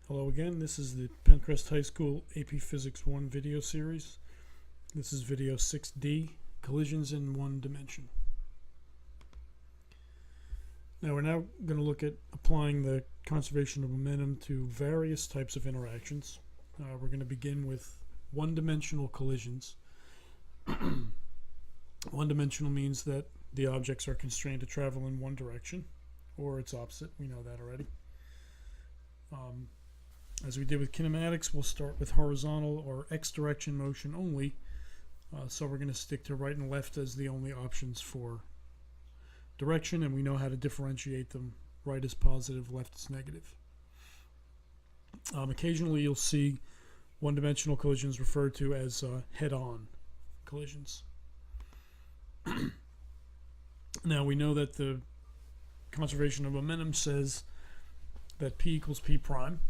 Hello again, this is the Pencrest High School AP Physics 1 video series. This is video 6D, Collisions in One Dimension. Now we're going to look at applying the conservation of momentum to various types of interactions. We're going to begin with one-dimensional collisions. One-dimensional means that the objects are constrained to travel in one direction, or its opposite. We know that already. As we did with kinematics, we'll start with horizontal or x-direction motion only. So we're going to stick to right and left as the only options for direction, and we know how to differentiate them. Right is positive, left is negative. Occasionally you'll see one-dimensional collisions referred to as head-on collisions. Now we know that the conservation of momentum says that P equals P prime,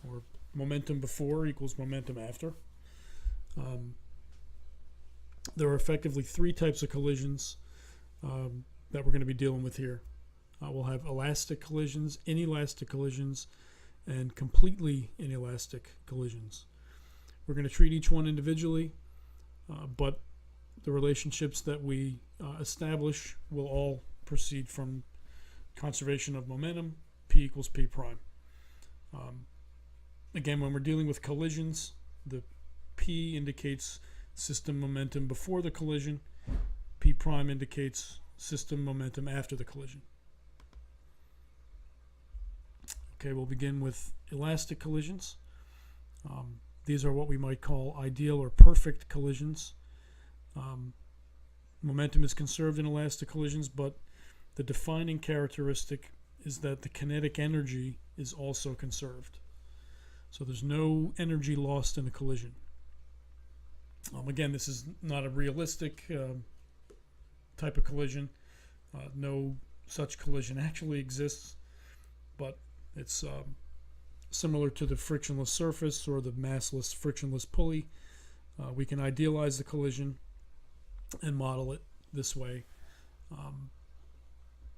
or momentum before equals momentum after. There are effectively three types of collisions that we're going to be dealing with here. We'll have elastic collisions, inelastic collisions, and completely inelastic collisions. We're going to treat each one individually, but the relationships that we establish will all proceed from conservation of momentum, P equals P prime. Again, when we're dealing with collisions, the P indicates system momentum before the collision. P prime indicates system momentum after the collision. Okay, we'll begin with elastic collisions. These are what we might call ideal or perfect collisions. Momentum is conserved in elastic collisions, but the defining characteristic is that the kinetic energy is also conserved. So there's no energy lost in the collision. Again, this is not a realistic type of collision. No such collision actually exists, but it's similar to the frictionless surface or the massless frictionless pulley. We can idealize the collision and model it this way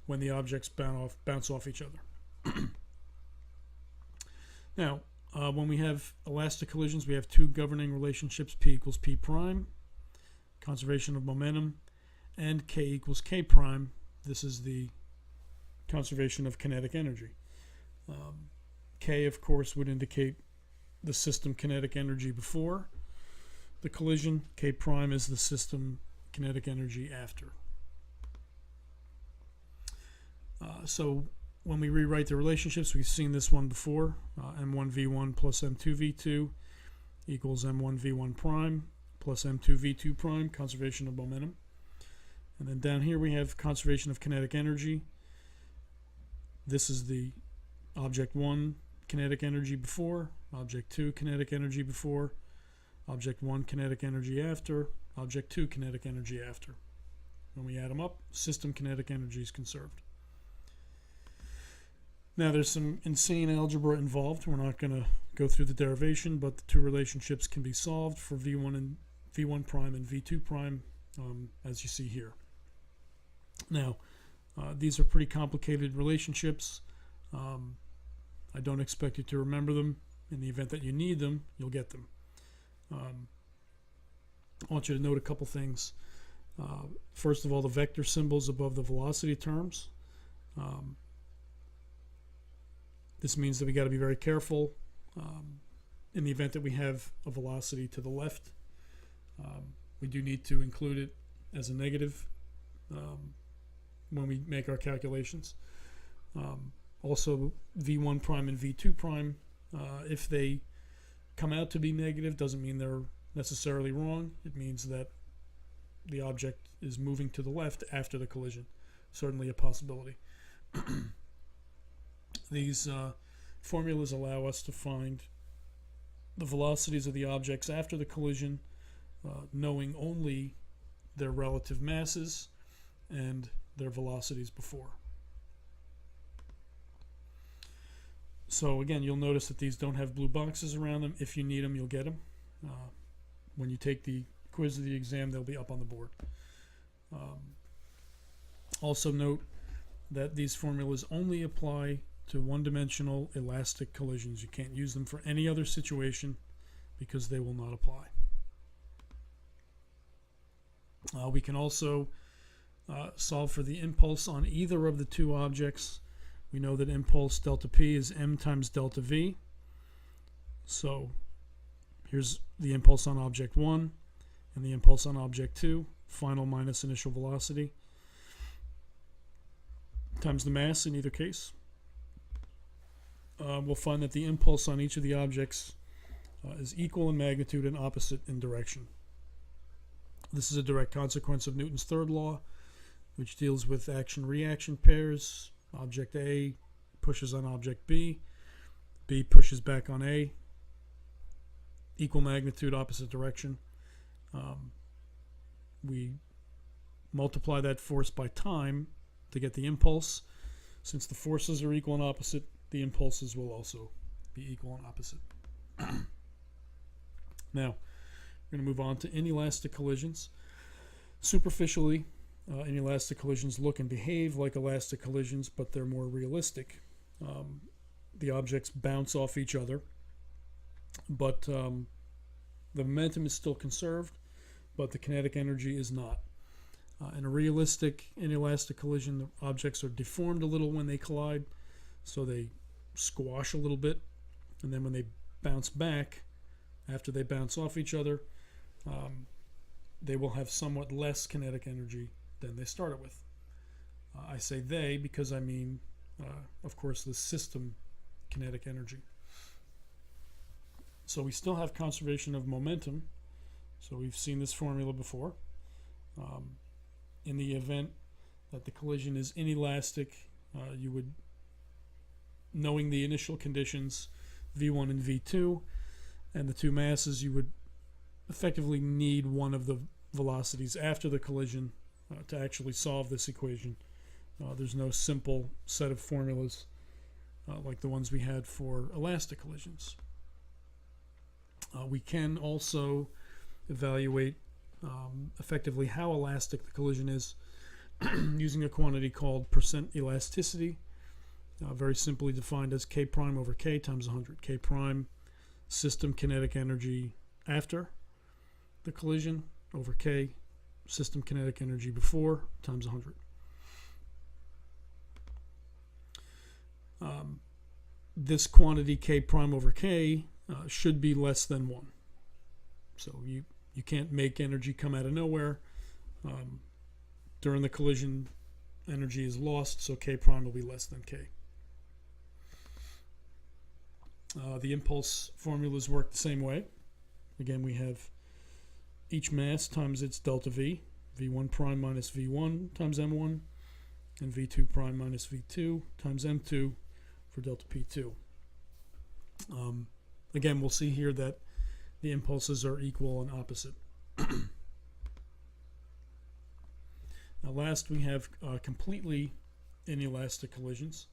when the objects bounce off each other. Now, when we have elastic collisions, we have two governing relationships, P equals P prime, conservation of momentum, and K equals K prime. This is the conservation of kinetic energy. K, of course, would indicate the system kinetic energy before the collision. K prime is the system kinetic energy after. So when we rewrite the relationships, we've seen this one before. M1v1 plus M2v2 equals M1v1 prime plus M2v2 prime, conservation of momentum. And then down here we have conservation of kinetic energy. This is the object 1 kinetic energy before, object 2 kinetic energy before, object 1 kinetic energy after, object 2 kinetic energy after. When we add them up, system kinetic energy is conserved. Now there's some insane algebra involved. We're not going to go through the derivation, but the two relationships can be solved for V1 and V1 prime and V2 prime, as you see here. Now, these are pretty complicated relationships. I don't expect you to remember them. In the event that you need them, you'll get them. I want you to note a couple things. First of all, the vector symbols above the velocity terms. This means that we got to be very careful in the event that we have a velocity to the left. We do need to include it as a negative when we make our calculations. Also, V1 prime and V2 prime, if they come out to be negative, doesn't mean they're necessarily wrong. It means that the object is moving to the left after the collision. Certainly a possibility. These formulas allow us to find the velocities of the objects after the collision, knowing only their relative masses and their velocities before. So again, you'll notice that these don't have blue boxes around them. If you need them, you'll get them. When you take the quiz of the exam, they'll be up on the board. Also note that these formulas only apply to one-dimensional elastic collisions. You can't use them for any other situation because they will not apply. We can also solve for the impulse on either of the two objects. We know that impulse delta P is m times delta V. So here's the impulse on object 1 and the impulse on object 2, final minus initial velocity, times the mass in either case. We'll find that the impulse on each of the objects is equal in magnitude and opposite in direction. This is a direct consequence of Newton's third law, which deals with action-reaction pairs. Object A pushes on object B, B pushes back on A, equal magnitude, opposite direction. We multiply that force by time to get the impulse. Since the forces are equal and opposite, the impulses will also be equal and opposite. Now, we're going to move on to inelastic collisions. Superficially, inelastic collisions look and behave like elastic collisions, but they're more realistic. The objects bounce off each other, but the momentum is still conserved, but the kinetic energy is not. In a realistic inelastic collision, the objects are deformed a little when they collide, so they squash a little bit, and then when they bounce back, after they bounce off each other, they will have somewhat less kinetic energy than they started with. I say they because I mean, of course, the system kinetic energy. So we still have conservation of momentum. So we've seen this formula before. In the event that the collision is inelastic, you would, knowing the initial conditions, V1 and V2, and the two masses, you would effectively need one of the velocities after the collision to actually solve this equation. There's no simple set of formulas like the ones we had for elastic collisions. We can also evaluate effectively how elastic the collision is using a quantity called percent elasticity, very simply defined as K prime over K times 100. K prime, system kinetic energy after the collision, over K, system kinetic energy before, times 100. This quantity K prime over K should be less than 1. So you can't make energy come out of nowhere. During the collision, energy is lost, so K prime will be less than K. The impulse formulas work the same way. Again, we have each mass times its delta V, V1 prime minus V1 times M1, and V2 prime minus V2 times M2 for delta P2. Again, we'll see here that the impulses are equal and opposite. Now last, we have completely inelastic collisions.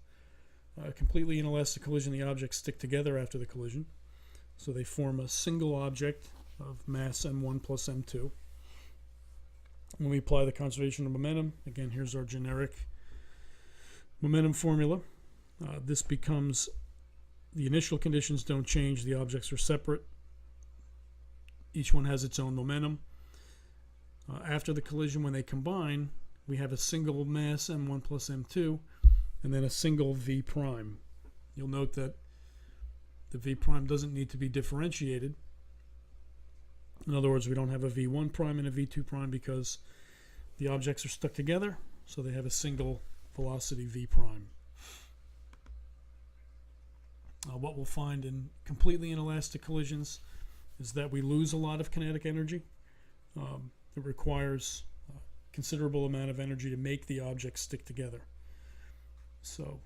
Completely inelastic collision, the objects stick together after the collision, so they form a single object of mass m1 plus m2. When we apply the conservation of momentum, again, here's our generic momentum formula. This becomes, the initial conditions don't change, the objects are separate. Each one has its own momentum. After the collision, when they combine, we have a single mass m1 plus m2, and then a single v prime. You'll note that the v prime doesn't need to be differentiated. In other words, we don't have a v1 prime and a v2 prime because the objects are stuck together, so they have a single velocity v prime. What we'll find in completely inelastic collisions is that we lose a lot of kinetic energy. It requires a considerable amount of energy to make the objects stick together. So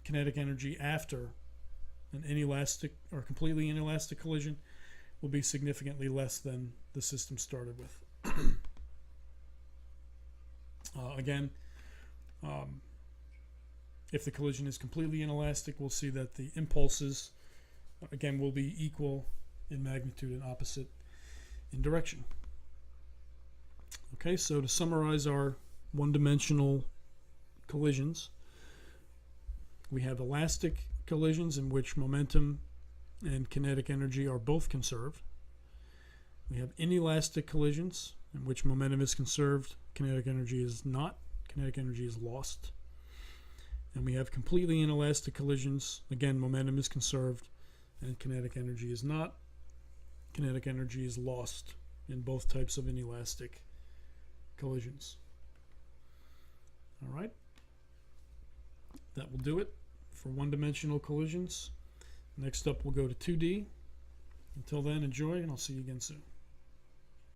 kinetic energy after an inelastic or completely inelastic collision will be significantly less than the system started with. Again, if the collision is completely inelastic, we'll see that the impulses, again, will be equal in magnitude and opposite in direction. Okay, so to summarize our one-dimensional collisions, We have elastic collisions in which momentum and kinetic energy are both conserved. We have inelastic collisions in which momentum is conserved, kinetic energy is not, kinetic energy is lost. And we have completely inelastic collisions. Again, momentum is conserved and kinetic energy is not. Kinetic energy is lost in both types of inelastic collisions. All right. That will do it for one-dimensional collisions. Next up, we'll go to 2D. Until then, enjoy, and I'll see you again soon.